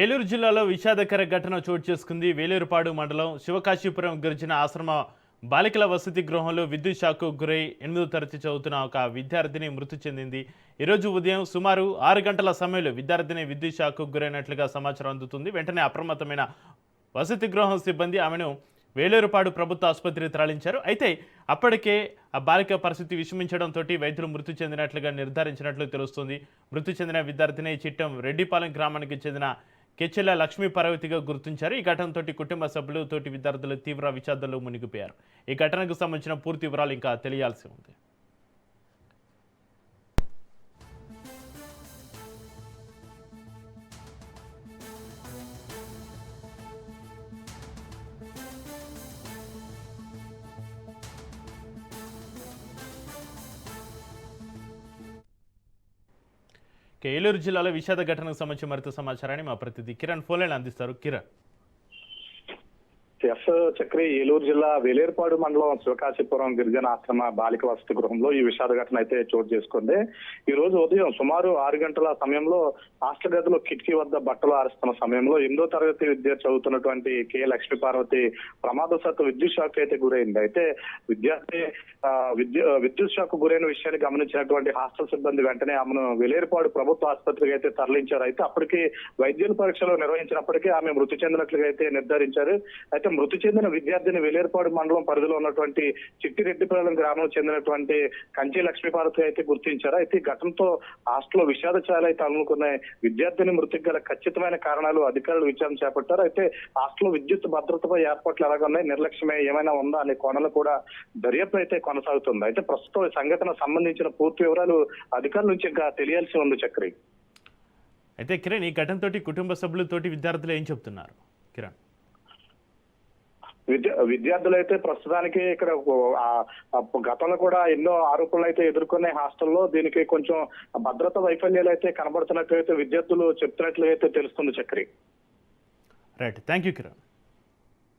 ఏలూరు జిల్లాలో విషాదకర ఘటన చోటు చేసుకుంది. వేలేరుపాడు మండలం శివకాశీపురం గిరిజన ఆశ్రమ బాలికల వసతి గృహంలో విద్యుత్ షాక్కు గురై 8వ తరగతి చదువుతున్న ఒక విద్యార్థిని మృతి చెందింది. ఈరోజు ఉదయం సుమారు 6 గంటల సమయంలో విద్యార్థిని విద్యుత్ షాక్కు గురైనట్లుగా సమాచారం అందుతుంది. వెంటనే అప్రమత్తమైన వసతి గృహం సిబ్బంది ఆమెను వేలేరుపాడు ప్రభుత్వ ఆసుపత్రికి తరలించారు. అయితే అప్పటికే ఆ బాలిక పరిస్థితి విషమించడంతో వైద్యులు మృతి చెందినట్లుగా నిర్ధారించినట్లు తెలుస్తుంది. మృతి చెందిన విద్యార్థిని చిట్టం రెడ్డిపాలెం గ్రామానికి చెందిన కెచ్చెల లక్ష్మీ పార్వతిగా గుర్తించారు. ఈ ఘటనతో కుటుంబ సభ్యులు తోటి విద్యార్థులు తీవ్ర విషాదంలో మునిగిపోయారు. ఈ ఘటనకు సంబంధించిన పూర్తి వివరాలు ఇంకా తెలియాల్సి ఉంది. ఏలూరు జిల్లాలో విషాద ఘటనకు సంబంధించి మరింత సమాచారాన్ని మా ప్రతినిధి కిరణ్ ఫోన్లైన్ అందిస్తారు. కిరణ్. చక్రి ఏలూరు జిల్లా వేలేరుపాడు మండలం శివకాశీపురం గిరిజన ఆశ్రమ బాలిక వసతి గృహంలో ఈ విషాద ఘటన అయితే చోటు చేసుకుంది. ఈ రోజు ఉదయం సుమారు 6 గంటల సమయంలో హాస్టల్ గదిలో కిటికీ వద్ద బట్టలు ఆరుస్తున్న సమయంలో 8వ తరగతి విద్య చదువుతున్నటువంటి కె లక్ష్మీ పార్వతి ప్రమాదవశాత్తు విద్యుత్ షాక్ అయితే గురైంది. అయితే విద్యార్థి విద్యుత్ షాక్ గురైన విషయాన్ని గమనించినటువంటి హాస్టల్ సిబ్బంది వెంటనే ఆమెను వేలేరుపాడు ప్రభుత్వ ఆసుపత్రికి అయితే తరలించారు. అయితే అప్పటికి వైద్యుల పరీక్షలు నిర్వహించినప్పటికీ ఆమె మృతి చెందినట్లుగా అయితే నిర్ధారించారు. అయితే మృతి చెందిన విద్యార్థిని వేలేరుపాడు మండలం పరిధిలో ఉన్నటువంటి చిట్టిరెడ్డిపాలెం గ్రామం చెందినటువంటి కంచి లక్ష్మీపార్వతి అయితే గుర్తించారు. అయితే ఘటనతో హాస్టల్లో విషాద ఛాయలు అయితే అలుముకున్నాయి. విద్యార్థిని మృతికి గల ఖచ్చితమైన కారణాలు అధికారులు విచారణ చేపట్టారు. అయితే హాస్టల్లో విద్యుత్ భద్రతపై ఏర్పాట్లు ఎలాగున్నాయి, నిర్లక్ష్యమే ఏమైనా ఉందా అనే కోణంలో కూడా దర్యాప్తు అయితే కొనసాగుతుంది. అయితే ప్రస్తుతం ఈ సంఘటన సంబంధించిన పూర్తి వివరాలు అధికారుల నుంచి ఇంకా తెలియాల్సి ఉంది. చక్రి. అయితే కిరణ్, ఈ ఘటనతో కుటుంబ సభ్యులతోటి విద్యార్థులు ఏం చెప్తున్నారు? కిరణ్. విద్యార్థులు అయితే ప్రస్తుతానికి ఇక్కడ గతంలో కూడా ఎన్నో ఆరోపణలు అయితే ఎదుర్కొనే హాస్టల్లో దీనికి కొంచెం భద్రత వైఫల్యాలు అయితే కనబడుతున్నట్లయితే విద్యార్థులు చెప్తున్నట్లయితే తెలుస్తుంది. Chakri. Right, thank you Kiran.